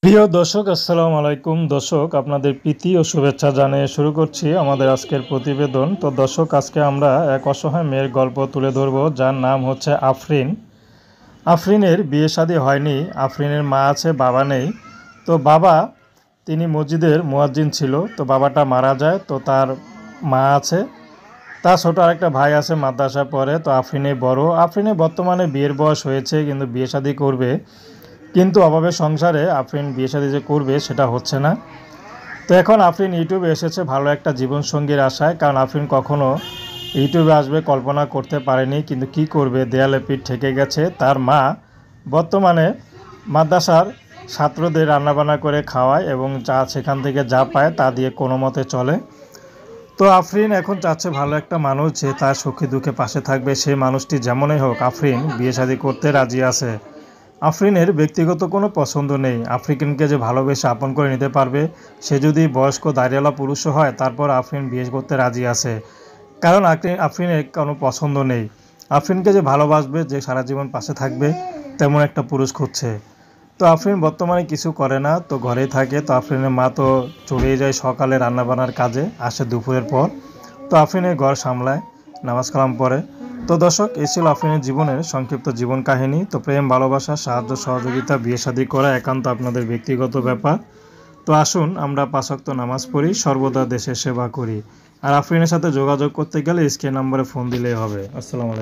প্রিয় দর্শক, আসসালামু আলাইকুম। দর্শক, আপনাদের প্রীতি ও শুভেচ্ছা জানিয়ে শুরু করছি আমাদের আজকের প্রতিবেদন। তো দর্শক, আজকে আমরা এক অসহায় মেয়ের গল্প তুলে ধরব, যার নাম হচ্ছে আফরিন। আফরিনের বিয়ে শাদী হয়নি। আফরিনের মা আছে, বাবা নেই। তো বাবা, তিনি মসজিদের মুয়াজ্জিন ছিল। তো বাবাটা মারা যায়। তো তার মা আছে, তার ছোট আরেকটা ভাই আছে, মাদ্রাসায় পড়ে। তো আফরিনে বড়। আফরিনের বর্তমানে বিয়ের বয়স হয়েছে, কিন্তু বিয়ে শাদী করবে, কিন্তু অভাবে সংসারে আফরিন বিয়ে শাদী যে করবে সেটা হচ্ছে না। তো এখন আফরিন ইউটিউবে এসেছে ভালো একটা জীবনসঙ্গীর আশায়, কারণ আফরিন কখনো ইউটিউবে আসবে কল্পনা করতে পারেনি। কিন্তু কি করবে, দেয়ালে পিঠ ঠেকে গেছে। তার মা বর্তমানে মাদ্রাসার ছাত্রদের রান্নাবান্না করে খাওয়ায় এবং যা সেখান থেকে যা পায় তা দিয়ে কোনো মতে চলে। তো আফরিন এখন চাচ্ছে ভালো একটা মানুষ যে তার সুখে দুঃখে পাশে থাকবে। সেই মানুষটি যেমনই হোক, আফরিন বিয়ে শাদী করতে রাজি আছে। আফরিনের ব্যক্তিগত কোনো পছন্দ নেই। আফরিনকে যে ভালোবেসে আপন করে নিতে পারবে, সে যদি বয়স্ক দাড়িওয়ালা পুরুষও হয়, তারপর আফরিন বিয়ে করতে রাজি আছে। কারণ আফরিনের কোনো পছন্দ নেই। আফরিনকে যে ভালোবাসবে, যে সারা জীবন পাশে থাকবে, তেমন একটা পুরুষ খুঁজছে। তো আফরিন বর্তমানে কিছু করে না, তো ঘরেই থাকে। তো আফরিনের মা তো চলেই যায় সকালে রান্নাবান্নার কাজে, আসে দুপুরের পর। তো আফরিনের ঘর সামলায়, নামাজ কালাম পড়ে। তো দর্শক, এই ছিল আফরিনের জীবনের সংক্ষিপ্ত জীবন কাহিনী। তো প্রেম, ভালোবাসা, সাহায্য সহযোগিতা, বিয়ে শাদী করা একান্ত আপনাদের ব্যক্তিগত ব্যাপার। তো আসুন আমরা 5 ওয়াক্ত নামাজ পড়ি, সর্বদা দেশের সেবা করি। আর আফরিনের সাথে যোগাযোগ করতে গেলে স্ক্রিন নম্বরে ফোন দিলেই হবে। আসসালামু আলাইকুম।